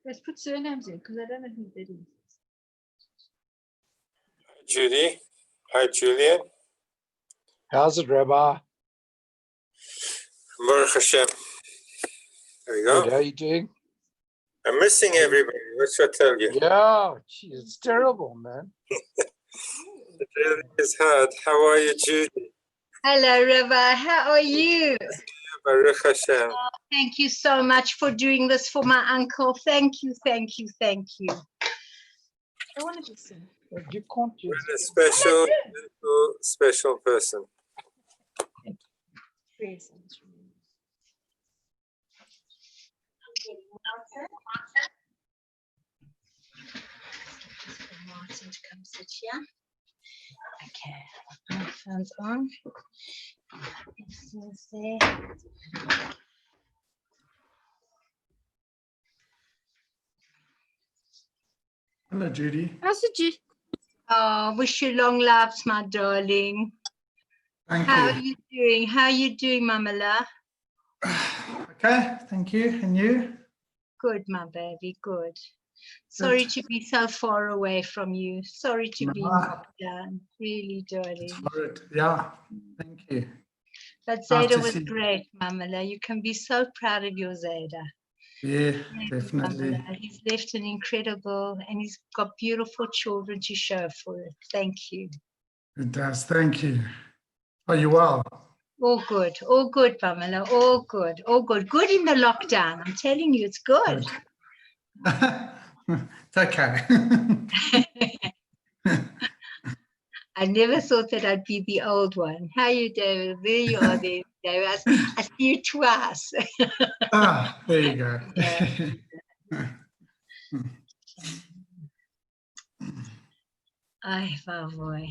Let's put surnames in because I don't know who that is. Judy. Hi, Julian. How's it, Rabbi? Baruch Hashem. There we go. Good. How are you doing? I'm missing everybody. What should I tell you? Yeah, geez, it's terrible, man. It really is hard. How are you, Judy? Hello, Rabbi. How are you? Baruch Hashem. Oh, thank you so much for doing this for my uncle. Thank you, thank you, thank you. I want to just sing. You can't What just... a special person. Praise. Martin to come sit here. Okay, my phone's on. This is there. Hello, Judy. How's it, Judy? Oh, wish you long lives, my darling. Thank How you. are you doing? How are you doing, Mamala? Okay, thank you. And you? Good, my baby, good. Sorry to be so far away from you. Sorry to be knocked down. Really, darling. Alright. Yeah, thank you. But Nice Zayda to was see you. great, Mamala. You can be so proud of your Zayda. Yeah, definitely. Mamala. He's left an incredible, and he's got beautiful children to show for it. Thank you. It does. Thank you. Are you well? All good, Pamela, all good, all good. Good in the lockdown. I'm telling you, it's good. It's okay. I never thought that I'd be the old one. How are you, David? There you are, there, David. I see you twice. Ah, there you go. Ay, boy.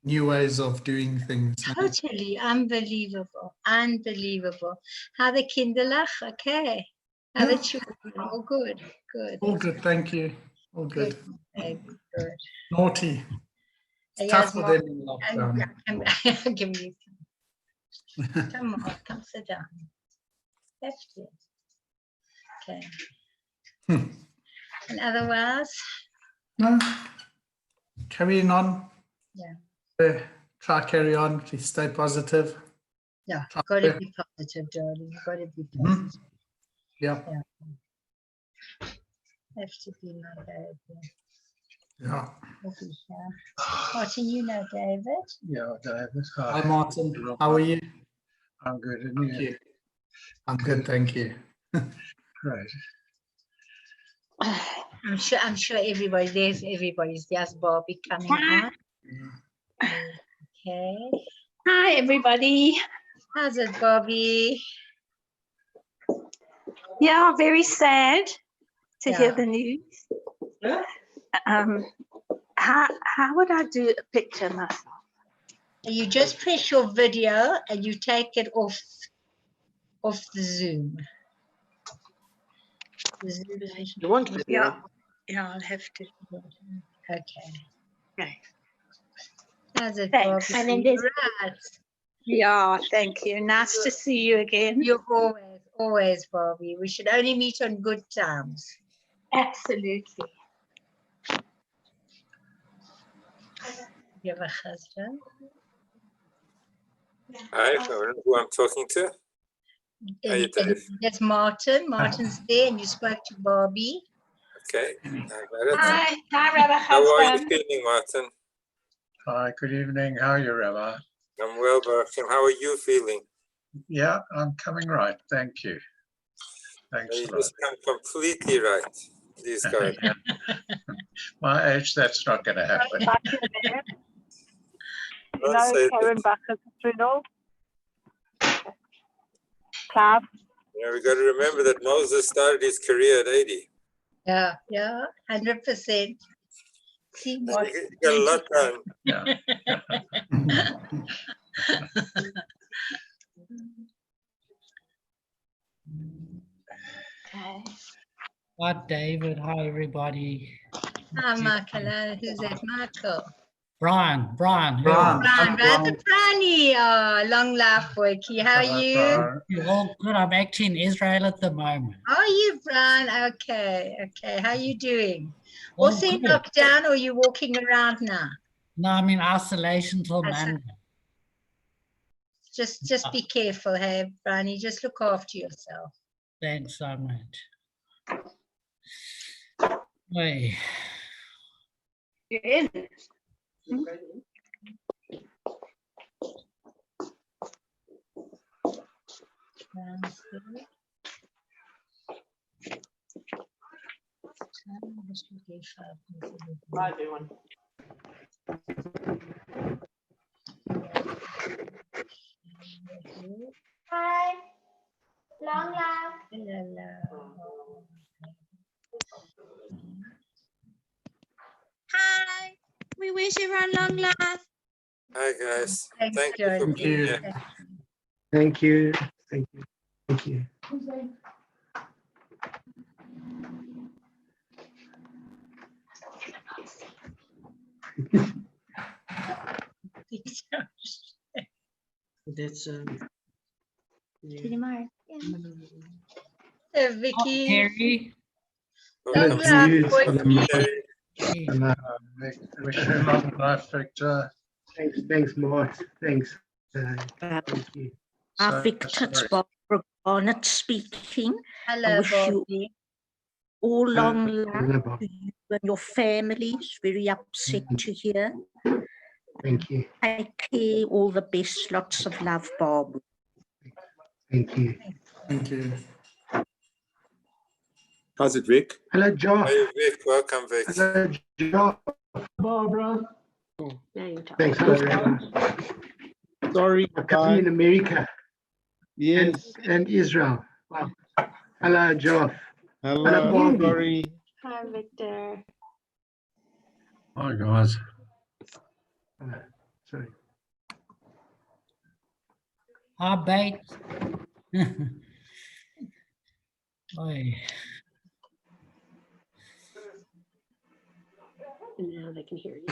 New ways of doing things. Totally unbelievable, unbelievable. How the kinderlach? Okay. How the children? All good, good. All good, thank you. All good. Good. Good. Naughty. It's Yes, tough for them in lockdown. Give me some. Come on, come sit down. Left it. Okay. And otherwise? No. Carrying on. Yeah. Try carry on. Please stay positive. Yeah, got to be positive, darling. Got to be positive. Yeah. Have to be my baby. Yeah. Martin, you know David? Yeah, David. Hi, Martin. How are you? I'm good, and Thank you. I'm good, thank you. Great. I'm sure everybody's just Bobby coming on. Okay. Hi, everybody. How's it, Bobby? Yeah, very sad to hear Yeah. the news. How would I do a picture myself? You just press your video and you take it off the Zoom. You want to? Yeah, I'll have to. Okay. Okay. How's it, Thanks. Bobby? And then there's- Right. Yeah, thank you. Nice to see you again. You're always, Bobby. We should only meet on good times. Absolutely. You have a husband? Hi, I don't know who I'm talking to. Hi, Dave. There's Martin. Martin's there, and you spoke to Bobby. Okay. I got it. Hi, Rabbi How are you husband. feeling, Martin? Hi, good evening. How are you, Rabbi? I'm well, Baruch Hashem. How are you feeling? Yeah, I'm coming right. Thank you. Thanks You a lot. just come completely right. Please go. My age, that's not going to happen. Don't say that. Karen Buckers Strudel. Clive. Yeah, we got to remember that Moses started his career at 80. Yeah, 100%. See what You got a lot done. Yeah. Okay. Hi, David. Hi, everybody. Hi, Michael. Who's that, Michael? Brian. Brian. Brian, brother Brani. Oh, long life, Wiki. How are you? You're all good. I'm actually in Israel at the moment. Are you, Brian? Okay, okay. How are you doing? All Also in good. lockdown, or are you walking around now? No, I'm in isolation till Monday. Just be careful, hey, Brani. Just look after yourself. Thanks so much. Hey. You're in. Bye, everyone. Hi. Long life. Hi. We wish everyone long life. Hi, guys. Thanks, Thank you for Jody. being here. Thank you. Thank you. Thank you. That's Myer. Vicky. Terry. Long Welcome. life, Wiki. Terry. Wish you long life, Victor. Thanks, Mort. Thanks. Thank you. Victor, it's sorry. Barbara Garnett speaking. Hello, wish you Bobby. all long life Hello, Bob. to you and your families. Very upset to hear. Thank you. Take care, all the best, lots of love, Bob. Thank you. Thank you. How's it, Vic? Hello, Joff. Hey, Vic. Welcome, Vic. Hello, Joff. Barbara. Thanks, Barbara. Sorry. I'm coming in America Yes. and Israel. Wow. Hello, Joff. Hello. Bobby. Sorry. Hi, Victor. Hi, guys. Sorry. Hi, bait. Oi. Now they can hear you.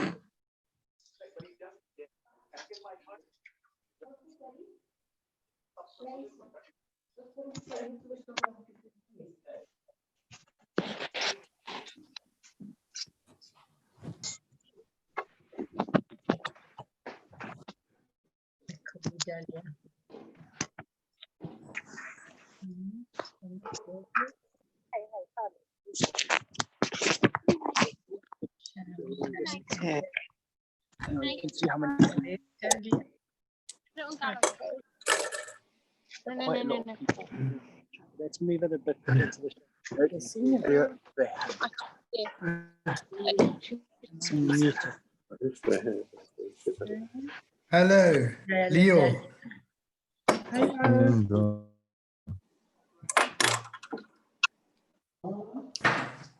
You can see how many quite a lot of people. Let's move it a bit into the Hello, Leo.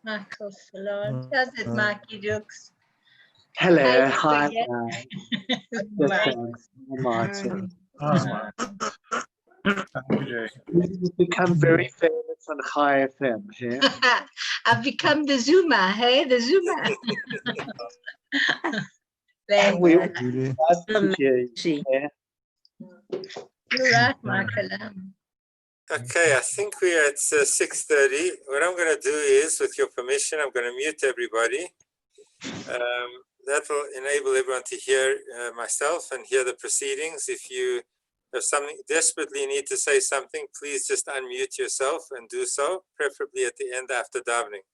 Michael Salon. Does it, Mikey Jokes? Hello, hi. You've become very famous on High FM here. I've become the Zoomer, hey, the Zoomer. We love to hear you. You're right, Michael. Okay, I think we're at 6:30. What I'm going to do is, with your permission, I'm going to mute everybody. That will enable everyone to hear myself and hear the proceedings. If you have something desperately need to say something, please just unmute yourself and do so, preferably at the end after davening.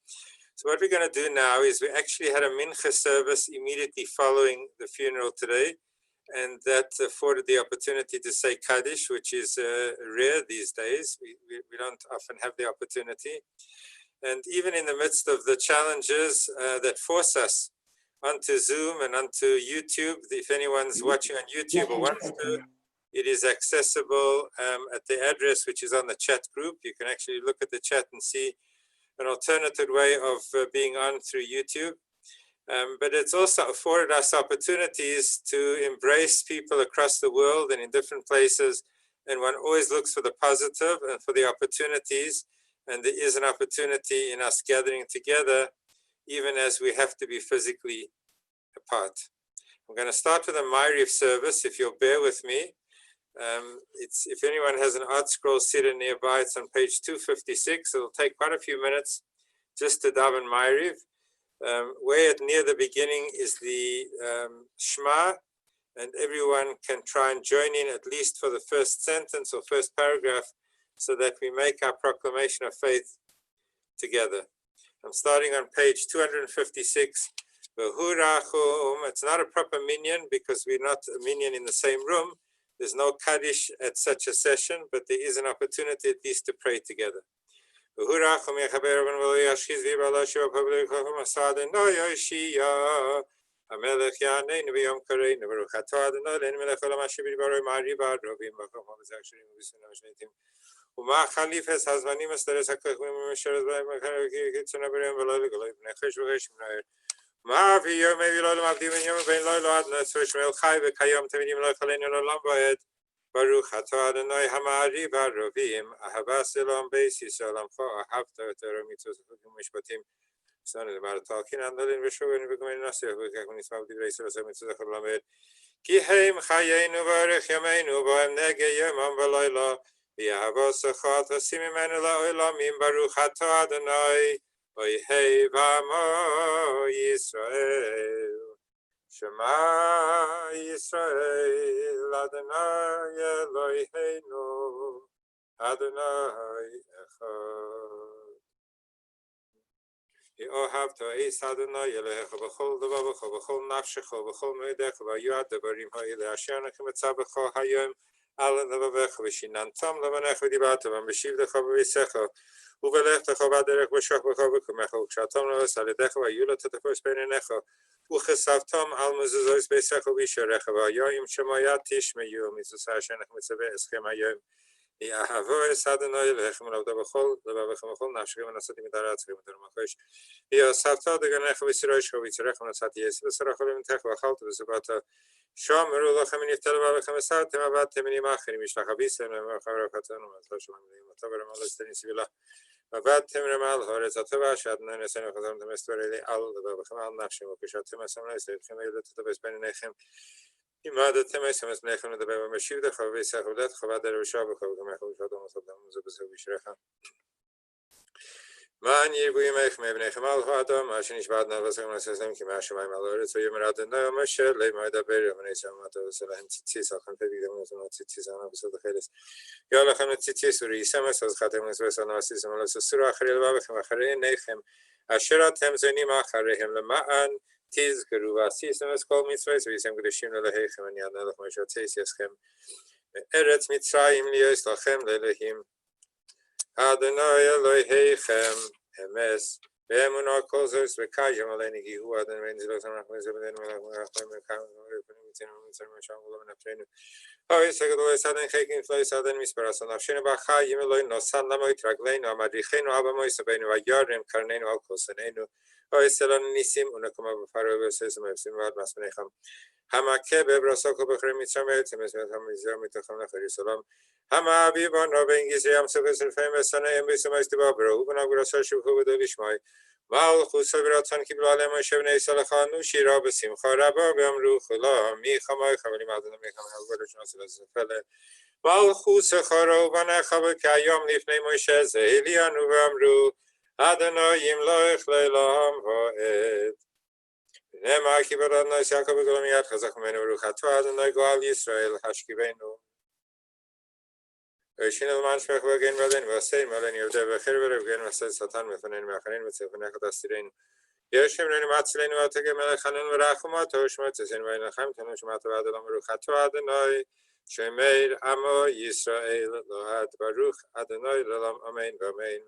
So what we're going to do now is we actually had a mincha service immediately following the funeral today, and that afforded the opportunity to say Kaddish, which is rare these days. We don't often have the opportunity. And even in the midst of the challenges that force us onto Zoom and onto YouTube, if anyone's watching on YouTube or wants to, it is accessible at the address which is on the chat group. You can actually look at the chat and see an alternative way of being on through YouTube. But it's also afforded us opportunities to embrace people across the world and in different places. And one always looks for the positive and for the opportunities. And there is an opportunity in us gathering together, even as we have to be physically apart. I'm going to start with a Myer service, if you'll bear with me. If anyone has an art scroll sitter nearby, it's on page 256. It'll take quite a few minutes just to daven Myer. Way near the beginning is the Shema, and everyone can try and join in at least for the first sentence or first paragraph so that we make our proclamation of faith together. I'm starting on page 256. It's not a proper minyan because we're not a minyan in the same room. There's no Kaddish at such a session, but there is an opportunity at least to pray together. המלך יעננו ביום קראנו, ברוך אתה אדוני אלוהינו מלך העולם אשר בדברו מעריב הערבים מקום חפצי הקשרים ובשנם השניתים. ומה חליפס הזמנים הסתרס הכוכבים ומשרת בהם קיצונה בריאים ולא לגלוי בני חש וחש מנהר. מה אבי יום אבי לא למעבדים יום ובין לא אלוהד נצור שמואל חי וכיום תמידים לא יכלנו לעולם ועד. ברוך אתה אדוני המעריב הערבים, אהבה סלום בייס ישראל עמך, אהבת את מצוות ומשפטים. Son of the talking and the Living and becoming a self, we can swap the race of the Lamed. Kihem Hayenu Varech Yamenu, Boem Nege Yamam Valaila, Yahavos Achat, Simimanula Olamim Baruch Hato Adonai, Oihei Vamo Yisrael. Shema Yisrael, Adonai Eloheinu, Adonai Echad. אוהבת אס אדוני אלוהיך בכל לבבך ובכל נפשך ובכל מאודך והיו הדברים האלה אשר אנכי מצא בך היום על לבבך ושיננתם לבניך ודיברת בהם בשבתך ובביתך ובלכתך בדרך בשוכבך ובקומך וכשאתם לבס על ידך והיו לו תתפוס בין עיניך וכסבתם על מזוזות ביתך ובישעריך והיום שמיה תשמעו מזוזה אשר אנכי מצווה אתכם היום יאהבו אס אדוני אלוהיכם ולעבדו בכל לבבכם ובכל נפשכם ונשאתם את ארצכם ואת רמתכם ויאספת דגנך וסירושך ויצרך ונשאתי יסף ושרך ולמתך ואכלת וסברת שומרו לכם ונפתה לבבכם וסרתם עבדתם מנים אחרים ישלח אביסם למלך ברכתנו ומלכה שלום לאמתו ורמל אסתני סבילה עבדתם רמל הורץ הטובה שאדוני נשאנו וחזרתם אסתורי לי על לבבכם על נפשם וכשאתם אסמנו אסתריכם ואילו תטפס בין עיניכם עמדתם אסמס בניכם לדבר במשיבתך וביסך ובדתך ועדר ושבך וגמך ושאתם וסבתם ובזהו בישרך Man yirbu yimech mebnechem al ha'adam, asher nishbad navasem nasesem ki ma'ashamayim al ha'aretz, v'yomer Adonai Moshe le'may daber yavnei samato v'selahem tzitzis, alchem pevigdem v'zonot tzitzis anav v'sodacheles. Yolachem tzitzis uriyisemes, az chatem v'zvesam navasisem al ha'sasuru acharei levavechem acharei nechem, asher atem zonim achareihem lema'an tizkeru v'asisem es kol mitzvahs v'yisem kedeshim le'leheichem ani adnelech Moshe tzeis yeschem eretz mitzrayim liyos lachem le'lehim. Adonai Eloheichem Emes Be'emunah kol zos v'kayim aleinu gihu Adonai Enzilos Amrachim Zebedenu Melachim Mekam Mitzenu Mitzenu Mesham V'lo Menafreinu Ha'is HaGadol Esaden Chekin Flo Esaden Misparas Nafshenu B'chayim Eloi Nosan Lamoit Ragleinu Amadrichenu Abamoi Sabeinu V'yarim Karneinu Al Koseneinu Ha'is Elon Nisim Unakoma B'faro V'sesem Evsim V'ad Masmenecham Hamakeh Be'brasoko B'chrim Mitzram Eretzim Esmetam Mizram Mitacham Lachari Salam Hama Aviva Novin Gizriam Sokos Refem Esanaim Bisamais Tibabro Ubanag Rasash V'Chovedo Lishmai Mal Chusa V'Ratzon Kiblo Alem Moshe V'nei Salachanu Shira B'Simcha Rabba V'Amru Chula Mi Chamay Chavalim Adonai Mecham Halvor Shnas L'Zefele Mal Chusa Charo V'Necha V'Kayom Lifnei Moshe Zehilianu V'Amru Adonai Yimloich Le'Lam V'Ed Nema Kibbad Adonai Yaakov V'Golam Yad Chazak Menu Baruch Atah Adonai Goal Yisrael Hashkivenu Shin al-man shmech v'agen v'alen v'asein v'alen yevdeh v'cher v'revgen v'ased satan v'fanen v'acharin v'tzefenech adastirein Yoshem reinu matzleinu v'ategem melech hanun v'rachumot ha'ushmot zesin v'ainachem tanu shemata v'adonam v'ruchato Adonai shemeir amo Yisrael lo'ad baruch Adonai l'olam amen v'amen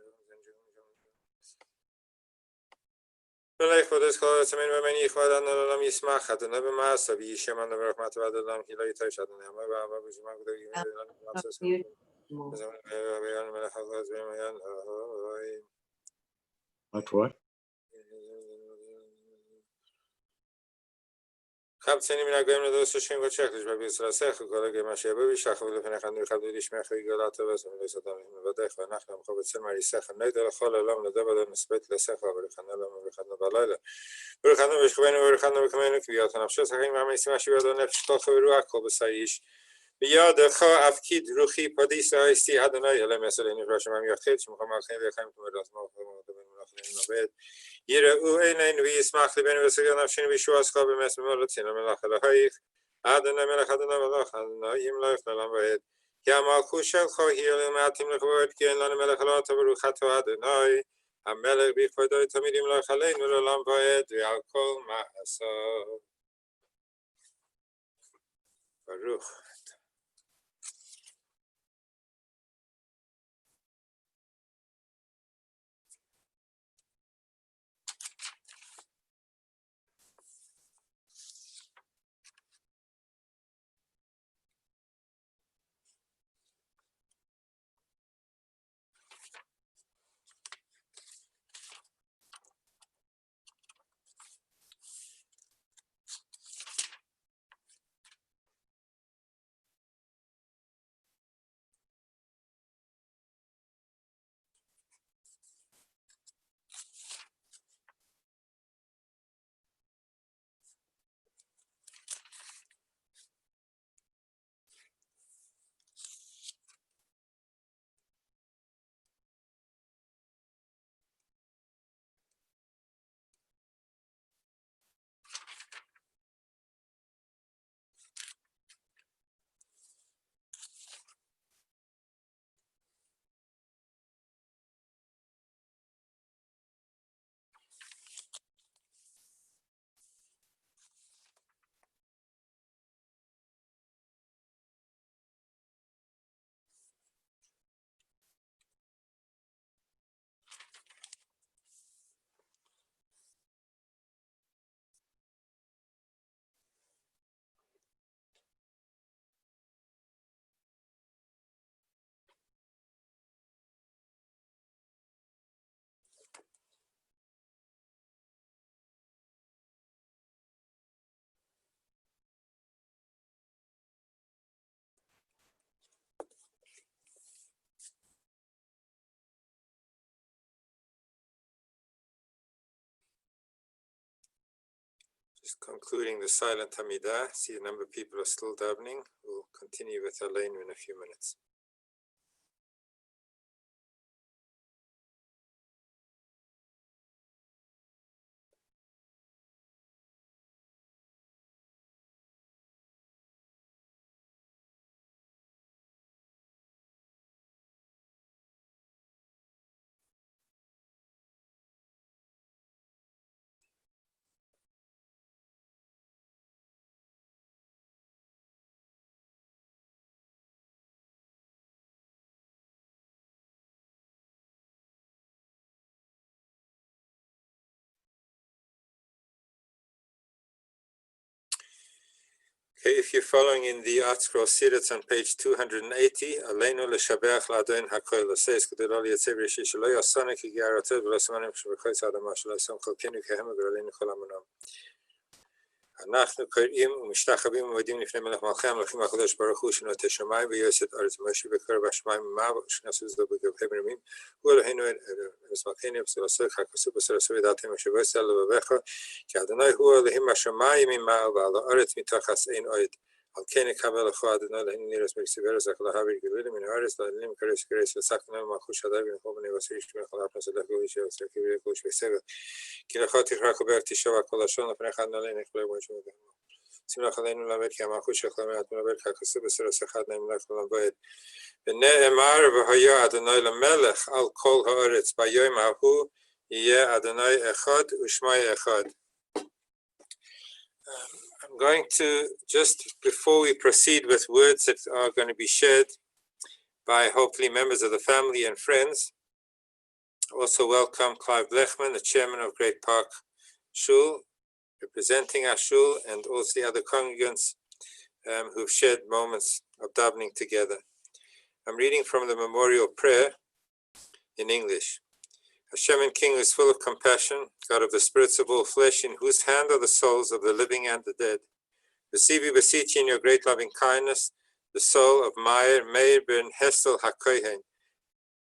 V'lech v'odes kol ha'atzamin v'amen yichvad Adonai l'olam yismach Adonai b'ma'asav yishem Adonai v'rachmat v'adonam ki lo yitosh Adonai amay v'ava v'zimach v'dogim v'adonai What? هبتنی من اگه من دوست شیم و چکش به بیشتر سخت کلا که ماشه ببی شخص ولی فنی خندی خدای دیش میخوای گلات بس من لیست دارم و داخل نخنم خب بسیار مری سخت نیدل خاله لام نده بدن نسبت لسخت خبر خندم و خندم بالایله بر خندم بهش خوبه بر خندم کمی نکبیات نفشه سختی من میسی ماشی بیاد نفش تا خبر رو اکو بسایش بیاد خا افکید روخی پدیس هستی ادنای الان مثلا این راش من میخواد چه میخوام خیلی بخوام تو راست ما خودمون یه او این ویس مخلی بین وسیله نفشین ویشو از خواب مثل مالتینا ملاخله های عدنا ملاخدنا ملاخدنا یم لاف نلام باید یا ما کوشل خواهی المعتیم لخواد که این لان ملاخلات برو خطا عدنای هم ملک بی خدای تا میریم ملاخله این لام باید و الکل معصا بروخ. Just concluding the silent Hamidah. See a number of people are still davening. We'll continue with Aleinu in a few minutes. Okay, if you're following in the article Sirat on page 280, Aleinu l'shabeach l'adon hakoil says Kudurali Yatzevri Shishalo Yasana ki Garatel V'Lasmanim Shebekhoitz Adam Ashla Sam Cholkenu Kehem V'Aleinu Cholamanam. אנחנו קוראים ומשתחווים ומודים לפני מלך מלכי המלכים הקדוש ברוך הוא שנותן שמיים ויועצת ארץ משה בקרב השמיים מה שנעשו זו בגבי מרימים הוא אלוהינו מזמחני בסלסוי חכסו בסלסוי דעתם משבויסה לבבך כי אדוני הוא אלוהים השמיים ממעל ועל הארץ מתחת אין עוד על כן יקבל לך אדוני להן נירס מרסיבר זך להעביר גליל מן הארץ לעלים קרס קרס וסקנה למלכות שדי ונכו בני וסיר שתמך להפנס לך גולי שעושה כביר גוש וסבל כי לך תכרח ובר תשוע כל לשון לפניך נעלה נכבלי מושמע שמח עלינו למד כי המלכות שלך מעט מלבד ככסו בסרס אחד נמלך ולמבד ונאמר והיה אדוני למלך על כל הארץ ביום ההוא יהיה אדוני אחד ושמי אחד. I'm going to, just before we proceed with words that are going to be shared by hopefully members of the family and friends, also welcome Clive Blechman, the chairman of Great Park Shul, representing our shul, and also the other congregants who've shared moments of davening together. I'm reading from the memorial prayer in English. Hashem and King, who is full of compassion, God of the spirits of all flesh, in whose hand are the souls of the living and the dead, Receive, we beseech you, in your great loving kindness, the soul of Myer ben Hesel HaKohen,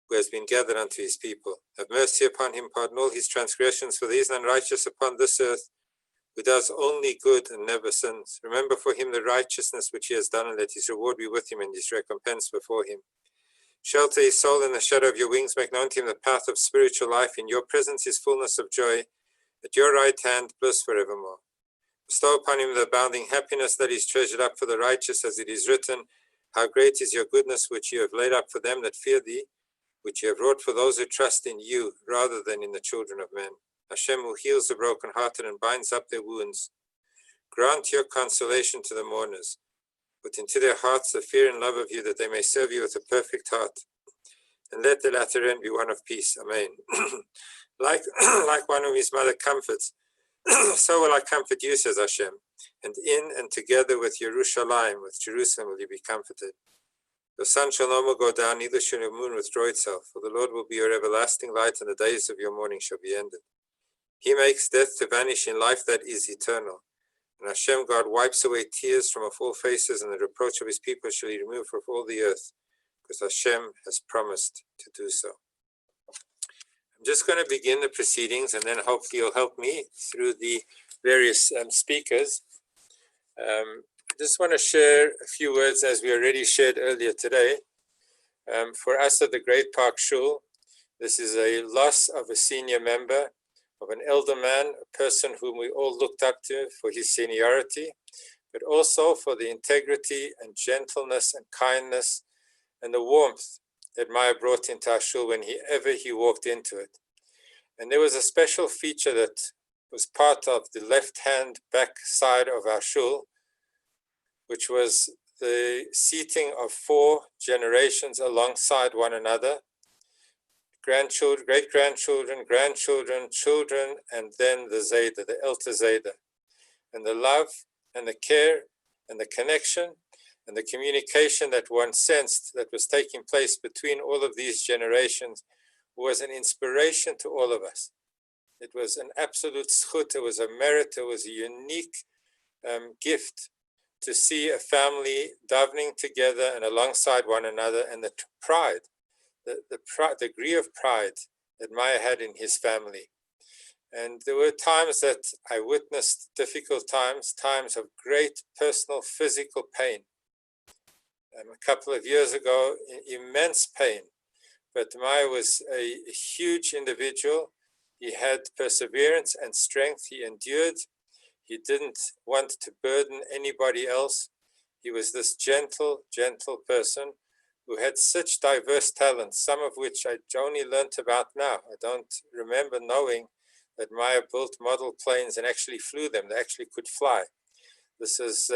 who has been gathered unto his people. Have mercy upon him, pardon all his transgressions, for there is none righteous upon this earth, who does only good and never sins. Remember for him the righteousness which he has done, and let his reward be with him and his recompense before him. Shelter his soul in the shadow of your wings, make known to him the path of spiritual life. In your presence is fullness of joy, at your right hand bliss forevermore. Bestow upon him the abounding happiness that is treasured up for the righteous, as it is written, how great is your goodness which you have laid up for them that fear thee, which you have wrought for those who trust in you rather than in the children of men. Hashem, who heals the brokenhearted and binds up their wounds, grant your consolation to the mourners. Put into their hearts the fear and love of you, that they may serve you with a perfect heart. And let the latter end be one of peace. Amen. like one whom his mother comforts, so will I comfort you, says Hashem. And in and together with Yerushalayim, with Jerusalem, will you be comforted. The sun shall no more go down, neither shall your moon withdraw itself. For the Lord will be your everlasting light, and the days of your mourning shall be ended. He makes death to vanish in life that is eternal. And Hashem God wipes away tears from off all faces, and the reproach of his people shall he remove from all the earth, because Hashem has promised to do so. I'm just going to begin the proceedings, and then hopefully you'll help me through the various speakers. I just want to share a few words, as we already shared earlier today. For us at the Great Park Shul, this is a loss of a senior member, of an elder man, a person whom we all looked up to for his seniority, but also for the integrity and gentleness and kindness and the warmth that Myer brought into our shul whenever he walked into it. And there was a special feature that was part of the left-hand back side of our shul, which was the seating of 4 generations alongside one another: grandchildren, great-grandchildren, grandchildren, children, and then the Zayda, the Elter Zayda. And the love and the care and the connection and the communication that one sensed that was taking place between all of these generations was an inspiration to all of us. It was an absolute zchut, it was a merit, it was a unique gift to see a family davening together and alongside one another, and the pride, the degree of pride that Myer had in his family. And there were times that I witnessed difficult times, times of great personal physical pain. A couple of years ago, immense pain. But Myer was a huge individual. He had perseverance and strength. He endured. He didn't want to burden anybody else. He was this gentle, gentle person who had such diverse talents, some of which I only learnt about now. I don't remember knowing that Myer built model planes and actually flew them. They actually could fly. This is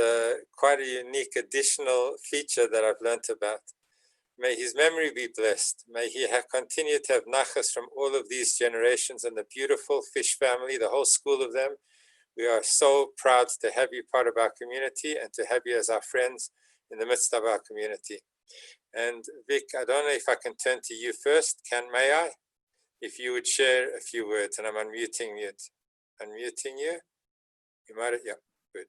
quite a unique additional feature that I've learnt about. May his memory be blessed. May he continue to have nachas from all of these generations and the beautiful Fish family, the whole school of them. We are so proud to have you part of our community and to have you as our friends in the midst of our community. And Vic, I don't know if I can turn to you first. May I? If you would share a few words, and I'm unmuting you. Unmuting you? You might have, yeah, good.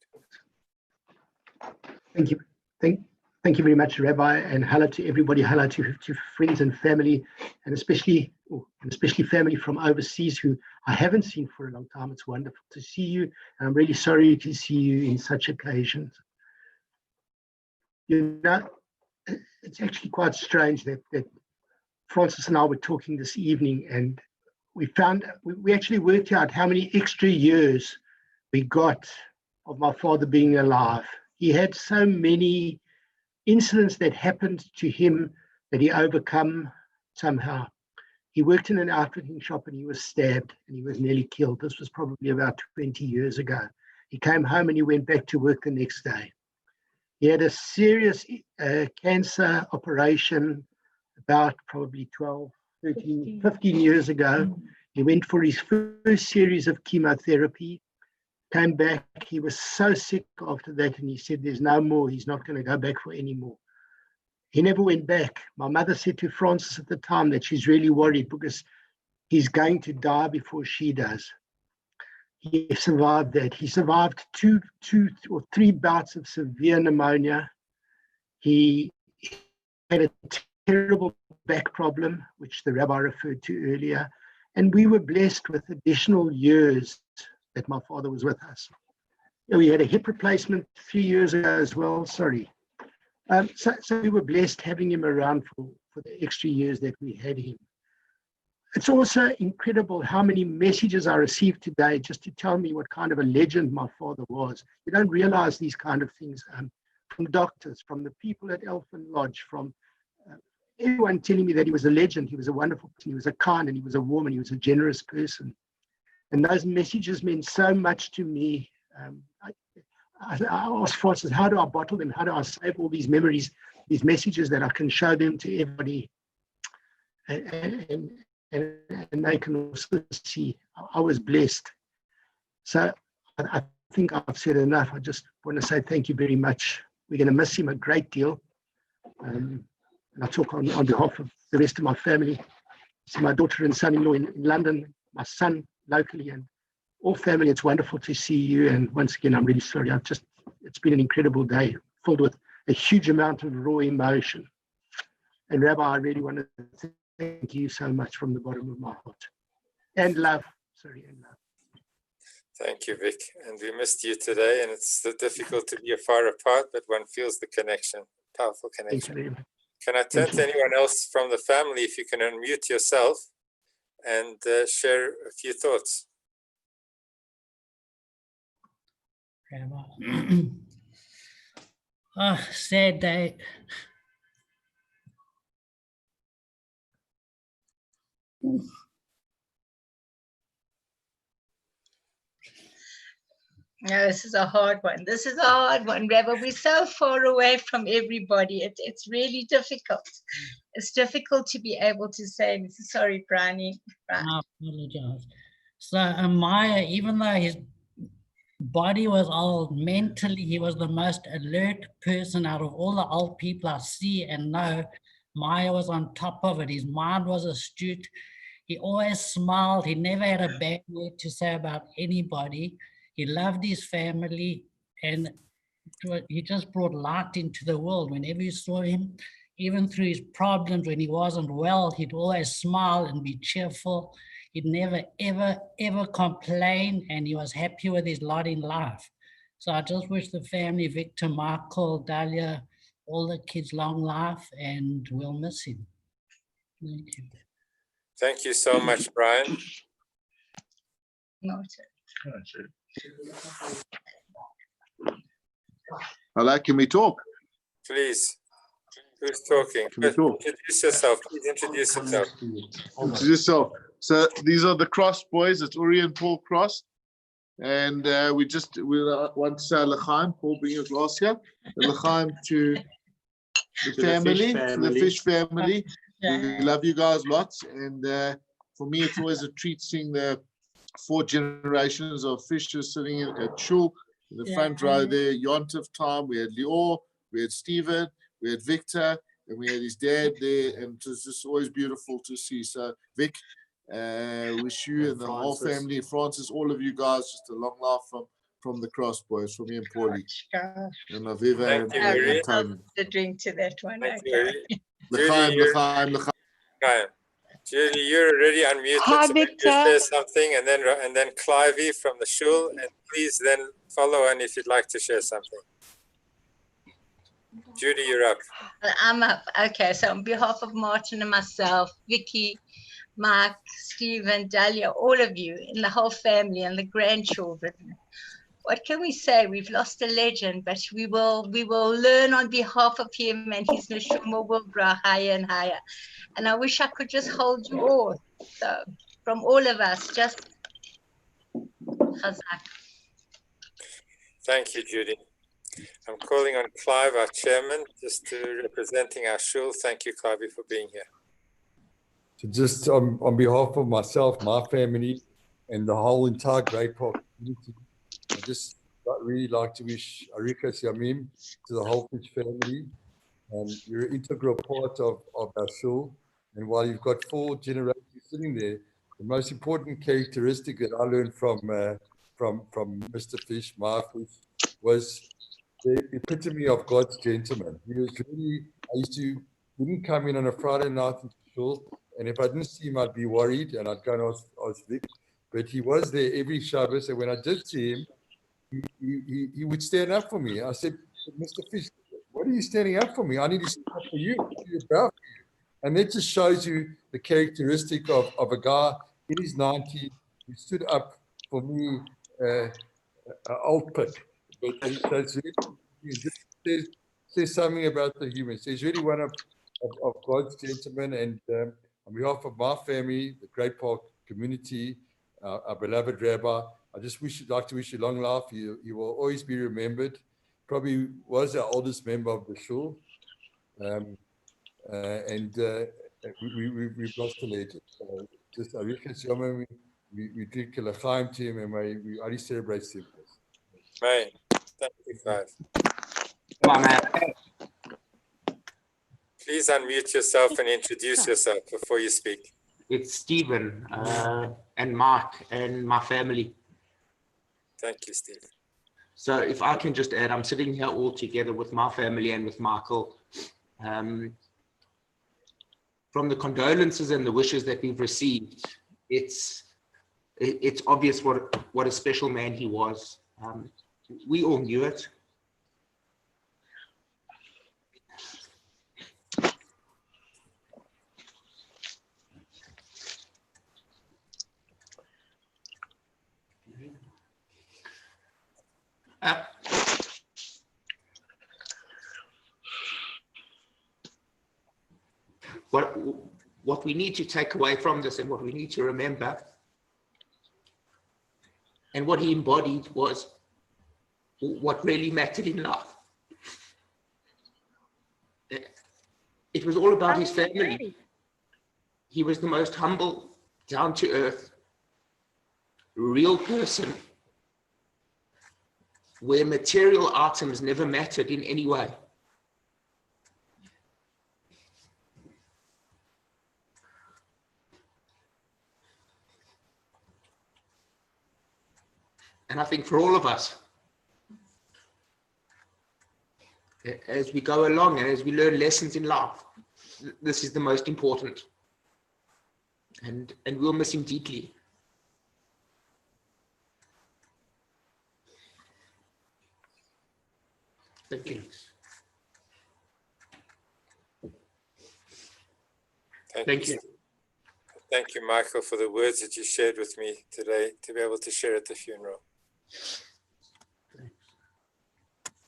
Thank you. Thank you very much, Rabbi, and hello to everybody. Hello to friends and family, and especially family from overseas who I haven't seen for a long time. It's wonderful to see you, and I'm really sorry to see you in such occasions. You know, it's actually quite strange that Francis and I were talking this evening, and we actually worked out how many extra years we got of my father being alive. He had so many incidents that happened to him that he overcome somehow. He worked in an outfitting shop and he was stabbed and he was nearly killed. This was probably about 20 years ago. He came home and he went back to work the next day. He had a serious cancer operation about probably 12, 13, 15 years ago. He went for his first series of chemotherapy, came back. He was so sick after that, and he said there's no more. He's not going to go back for any more. He never went back. My mother said to Francis at the time that she's really worried because he's going to die before she does. he survived that. He survived two or three bouts of severe pneumonia. He had a terrible back problem, which the rabbi referred to earlier. And we were blessed with additional years that my father was with us. We had a hip replacement 3 years ago as well, sorry. So we were blessed having him around for the extra years that we had him. It's also incredible how many messages I received today just to tell me what kind of a legend my father was. You don't realize these kind of things from doctors, from the people at Elfin Lodge, from everyone telling me that he was a legend, he was a wonderful person, he was a kind and he was a warm and he was a generous person. And those messages meant so much to me. I asked Francis, how do I bottle them? How do I save all these memories, these messages that I can show them to everybody? And they can also see I was blessed. So I think I've said enough. I just want to say thank you very much. We're going to miss him a great deal. And I talk on behalf of the rest of my family. So my daughter and son-in-law in London, my son locally, and all family. It's wonderful to see you. And once again, I'm really sorry. It's been an incredible day filled with a huge amount of raw emotion. And Rabbi, I really want to thank you so much from the bottom of my heart. And love. Sorry, and love. Thank you, Vic. And we missed you today, and it's so difficult to be far apart, but one feels the connection, powerful Thank connection. you very much. Can I turn Thank to you. anyone else from the family, if you can unmute yourself and share a few thoughts? Oh, sad day. No, this is a hard one. This is a hard one, Rabbi. We're so far away from everybody. It's really difficult. It's difficult to be able to say, sorry, Brani. I apologize. So Myer, even though his body was old, mentally he was the most alert person out of all the old people I see and know. Myer was on top of it. His mind was astute. He always smiled. He never had a bad word to say about anybody. He loved his family, and he just brought light into the world. Whenever you saw him, even through his problems, when he wasn't well, he'd always smile and be cheerful. He'd never, ever, ever complain, and he was happy with his lot in life. So I just wish the family, Victor, Michael, Dahlia, all the kids, long life, and we'll miss him. Thank you. Thank you so much, Brian. Hello, can we talk? Please, who's talking? Can we talk? Introduce yourself. Please introduce yourself. Introduce yourself. So these are the Cross boys. It's Uri and Paul Cross. And we want to say L'chaim. Paul, bring your glass here. L'chaim to the family, to the fish family. We love you guys lots. And for me, it's always a treat seeing the 4 generations of fishers sitting at Shul. In the front row there, Yontif time, we had Lior, we had Stephen, we had Victor, and we had his dad there, and it was just always beautiful to see. So Vic, wish you and the whole family, Francis, all of you guys, just a long life from the Cross boys, from me and Paulie. And Aviva and Tony. The drink to that one. Thank Okay. you. L'chaim. Judy, you're already unmuted. Hi, so maybe you Victor. share something, and then Clivey from the shul, and please then follow on if you'd like to share something. Judy, you're up. I'm up. Okay, so on behalf of Martin and myself, Vicky, Mark, Stephen, Dahlia, all of you, and the whole family and the grandchildren, what can we say? We've lost a legend, but we will learn on behalf of him, and his neshama will grow higher and higher. And I wish I could just hold you all. So from all of us, just chazak. Thank you, Judy. I'm calling on Clive, our chairman, just to representing our shul. Thank you, Clive, for being here. So just on behalf of myself, my family, and the whole entire Great Park community, I just really like to wish Arikas Yamim to the whole Fish family. You're an integral part of our shul. And while you've got 4 generations sitting there, the most important characteristic that I learned from from Mr. Fish, my Fish, was the epitome of God's gentleman. He was really, didn't come in on a Friday night into shul, and if I didn't see him, I'd be worried, and I'd go and ask Vic. But he was there every Shabbos, and when I did see him, he would stand up for me. I said, Mr. Fish, what are you standing up for me? I need to stand up for you. What are you about for you? And that just shows you the characteristic of a guy in his 90s who stood up for me, old pick. But so it's really, just says something about the human. So he's really one of God's gentlemen. And on behalf of my family, the Great Park community, our beloved Rabbi, I just like to wish you long life. You will always be remembered. Probably was our oldest member of the shul. We've lost a legend. Just Arichas Yomim, we drink a l'chaim to him, and we only celebrate Simchas. Right. Thank you, guys. Please unmute yourself and introduce yourself before you speak. It's Stephen and Mark and my family. Thank you, Steve. So if I can just add, I'm sitting here all together with my family and with Michael. From the condolences and the wishes that we've received, it's obvious what a special man he was. We all knew it. What we need to take away from this and what we need to remember and what he embodied was what really mattered in life. It was all about his family. He was the most humble, down-to-earth, real person where material items never mattered in any way. And I think for all of us, as we go along and as we learn lessons in life, this is the most important. And we'll miss him deeply. Thank you. Thank you. Thank you, Michael, for the words that you shared with me today to be able to share at the funeral.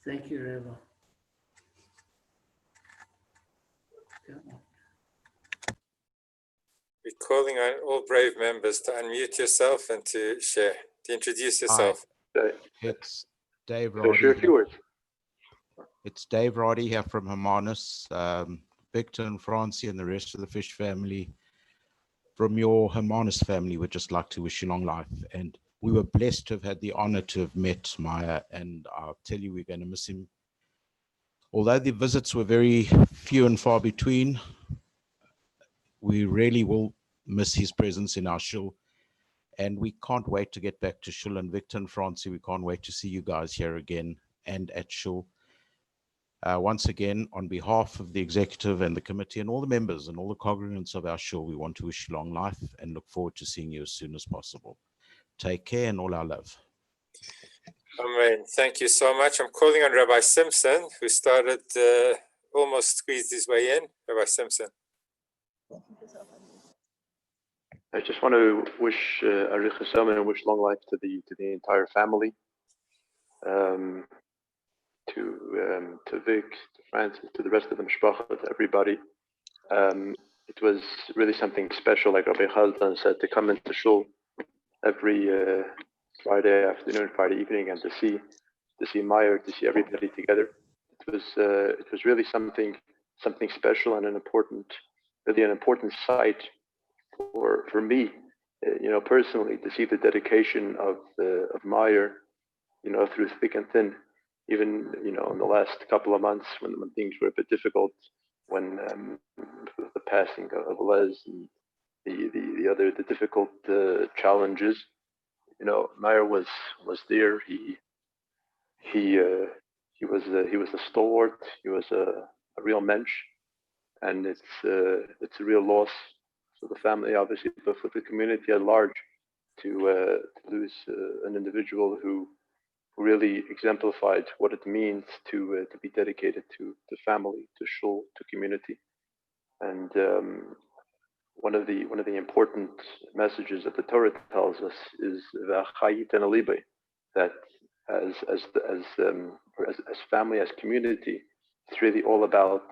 Thank you, Rabbi. We're calling on all brave members to unmute yourself and to share, to introduce yourself. It's Dave Roddy. It's Dave Roddy here from Hermanus, Victor and Francie and the rest of the Fish family. From your Hermanus family, we'd just like to wish you long life. And we were blessed to have had the honor to have met Myer, and I'll tell you, we're going to miss him. Although the visits were very few and far between, we really will miss his presence in our shul. And we can't wait to get back to shul. And Victor and Francie, we can't wait to see you guys here again and at shul. Once again, on behalf of the executive and the committee and all the members and all the congregants of our shul, we want to wish you long life and look forward to seeing you as soon as possible. Take care and all our love. Amen. Thank you so much. I'm calling on Rabbi Simpson, who started, almost squeezed his way in. Rabbi Simpson. I just want to wish Arichas Yomim and wish long life to the entire family. To Vic, to Francis, to the rest of the mishpacha, to everybody. It was really something special, like Rabbi Chazan said, to come into shul every Friday afternoon, Friday evening, and to see Myer, to see everybody together. It was really something special and an important sight for me, personally, to see the dedication of Myer, through thick and thin. Even in the last couple of months when things were a bit difficult, when the passing of Les and the difficult challenges, Myer was there. He was a stalwart. He was a real mensch, and it's a real loss for the family, obviously, but for the community at large to lose an individual who really exemplified what it means to be dedicated to family, to shul, to community. And one of the important messages that the Torah tells us is that as family, as community, it's really all about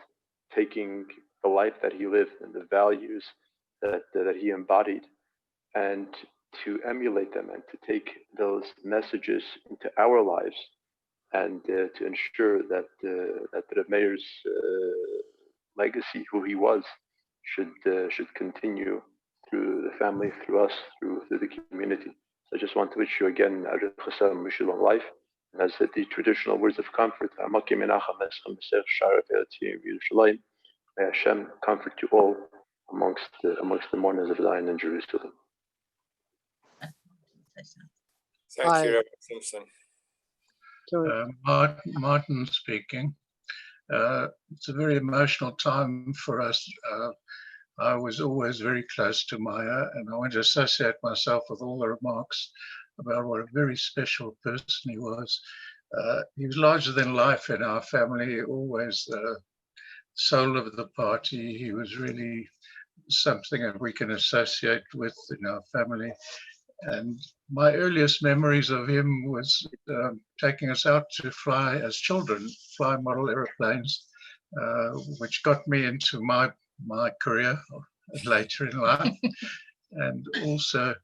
taking the life that he lived and the values that he embodied, and to emulate them and to take those messages into our lives, and to ensure that the Meyer's legacy, who he was, should continue through the family, through us, through the community. So I just want to wish you again long life. And as the traditional words of comfort, may Hashem comfort you all amongst the mourners of Zion in Jerusalem. Thank Hi. you, Rabbi Simpson. Martin speaking. It's a very emotional time for us. I was always very close to Myer, and I want to associate myself with all the remarks about what a very special person he was. He was larger than life in our family, always the soul of the party. He was really something that we can associate with in our family. And my earliest memories of him was taking us out to fly as children, fly model aeroplanes, which got me into my career later in life. And also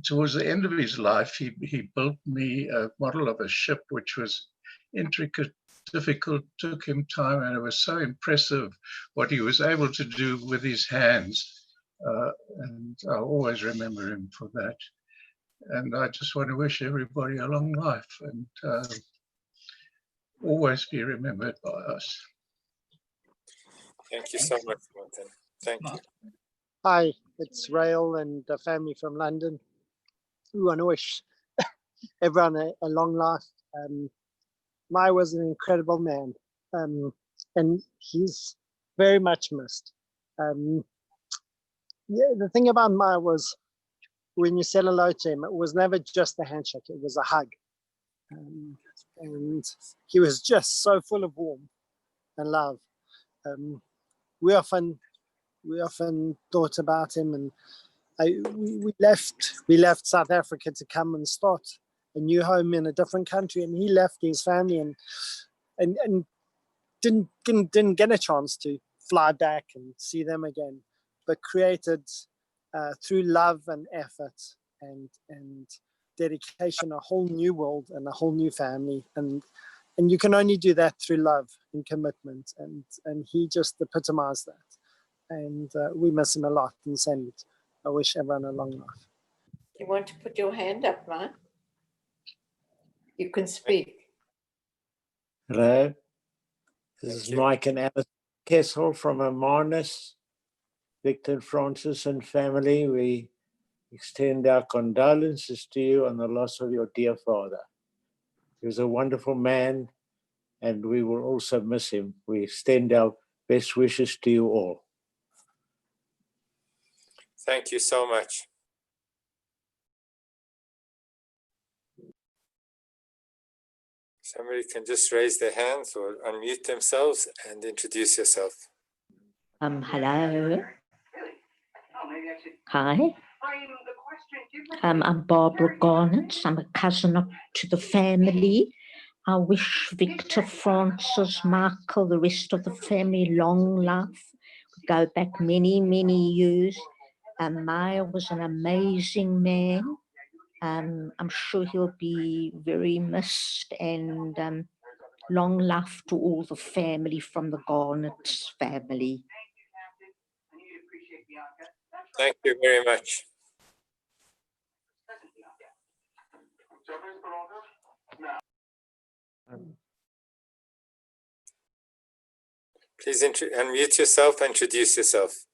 towards the end of his life, he built me a model of a ship which was intricate, difficult, took him time, and it was so impressive what he was able to do with his hands. And I always remember him for that. And I just want to wish everybody a long life and always be remembered by us. Thank you so much, Martin. Thank you. Hi, it's Rael and the family from London. We want to wish everyone a long life. Myer was an incredible man, and he's very much missed. The thing about Myer was when you said hello to him, it was never just a handshake, it was a hug. And he was just so full of warmth and love. We often thought about him, and we left South Africa to come and start a new home in a different country, and he left his family and didn't get a chance to fly back and see them again, but created through love and effort and dedication a whole new world and a whole new family, and you can only do that through love and commitment, and he just epitomized that. And we miss him a lot, and I wish everyone a long life. You want to put your hand up, Mark? You can speak. Hello, this is Mike and Alice Kessel from Hermanus. Victor and Francis and family, we extend our condolences to you on the loss of your dear father. He was a wonderful man, and we will also miss him. We extend our best wishes to you all. Thank you so much. Somebody can just raise their hands or unmute themselves and introduce yourself. Hello. Hi. I'm Barbara Garnett. I'm a cousin to the family. I wish Victor, Francis, Michael, the rest of the family long life. We go back many, many years. Myer was an amazing man. I'm sure he'll be very missed, and long life to all the family from the Garnett family. Thank you very much. Please unmute yourself and introduce yourself.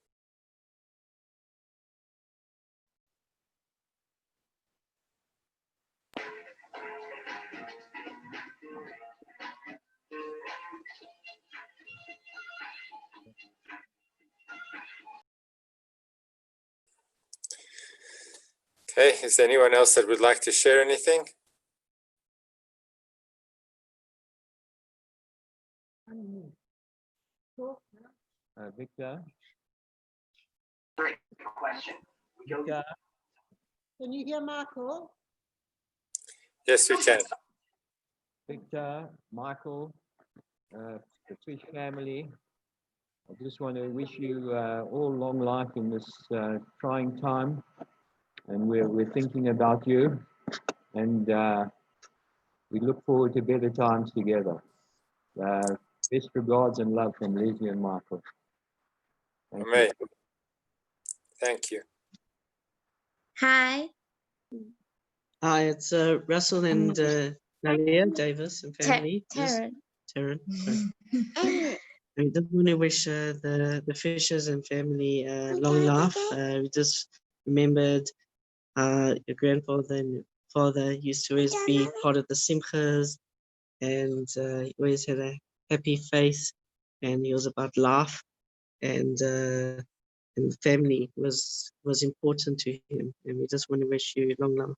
Okay, is there anyone else that would like to share anything? Victor, Question. Victor, Can you hear Michael? Yes, we can. Victor, Michael, the Fish family. I just want to wish you all long life in this trying time, and we're thinking about you, and we look forward to better times together. Best regards and love from Leslie and Michael. Thank you. Amen. Thank you. Hi. Hi, it's Russell and Nalia Davis and family. Taryn. Taryn. We just want to wish the Fishers and family long life. We just remembered your grandfather and father used to always be part of the simchas, and he always had a happy face, and he was about life, and family was important to him, and we just want to wish you long life.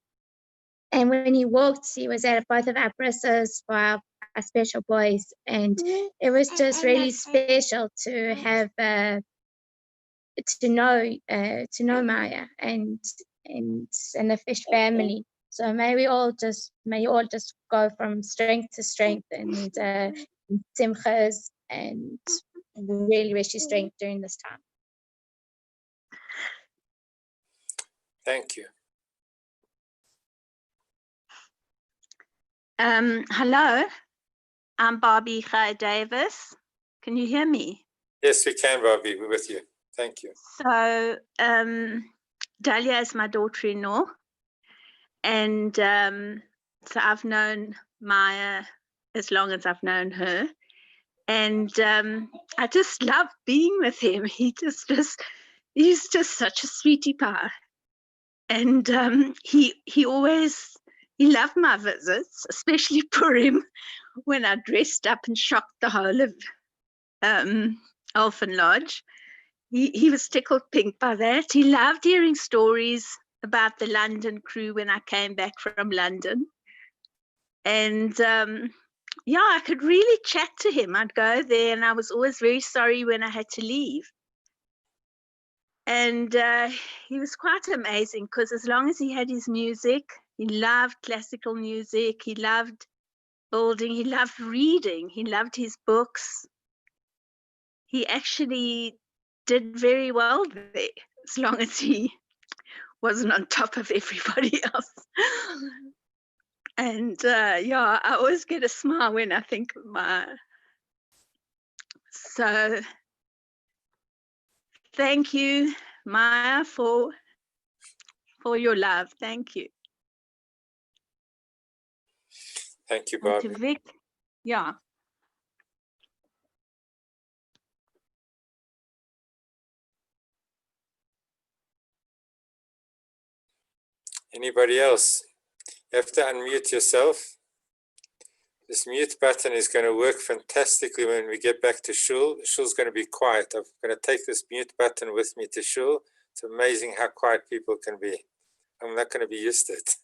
And when he walked, he was at both of our presses for our special boys, and it was just really special to have to know Maya and the Fish family. So may you all just go from strength to strength, and simchas, and really wish you strength during this time. Thank you. Hello, I'm Barbie Chai Davis. Can you hear me? Yes, we can, Bobby. We're with you. Thank you. So Dahlia is my daughter-in-law, and so I've known Maya as long as I've known her, and I just love being with him. He's just such a sweetie pie, and he loved my visits, especially Purim, when I dressed up and shocked the whole of Elfin Lodge. He was tickled pink by that. He loved hearing stories about the London crew when I came back from London. And yeah, I could really chat to him. I'd go there, and I was always very sorry when I had to leave. And he was quite amazing, because as long as he had his music, he loved classical music, he loved building, he loved reading, he loved his books. He actually did very well there, as long as he wasn't on top of everybody else. And yeah, I always get a smile when I think of Maya. So thank you, Maya, for your love. Thank you. Thank you, And Bobby. to Vic, yeah. Anybody else? You have to unmute yourself. This mute button is going to work fantastically when we get back to shul. Shul's going to be quiet. I'm going to take this mute button with me to shul. It's amazing how quiet people can be. I'm not going to be used to it.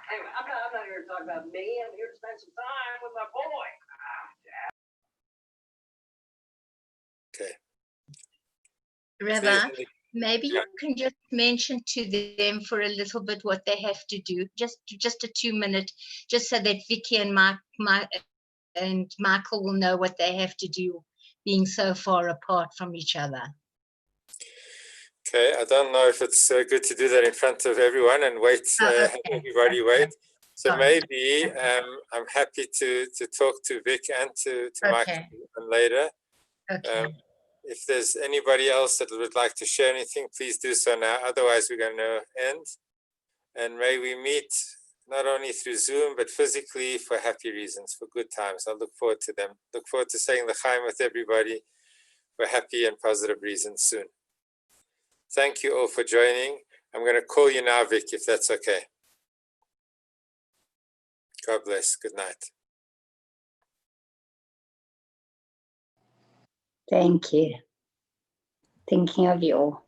Anyway, I'm not here to talk about me. I'm here to spend some time with my boy. Okay. Rabbi, maybe you can just mention to them for a little bit what they have to do, just a 2-minute, just so that Vicky and Michael will know what they have to do, being so far apart from each other. Okay, I don't know if it's good to do that in front of everyone and wait, have everybody wait. So maybe I'm happy to talk to Vic and to Michael later. Okay. If there's anybody else that would like to share anything, please do so now. Otherwise, we're going to end. And may we meet not only through Zoom, but physically for happy reasons, for good times. I look forward to them. Look forward to saying l'chaim with everybody for happy and positive reasons soon. Thank you all for joining. I'm going to call you now, Vic, if that's okay. God bless. Good night. Thank you. Thinking of you all.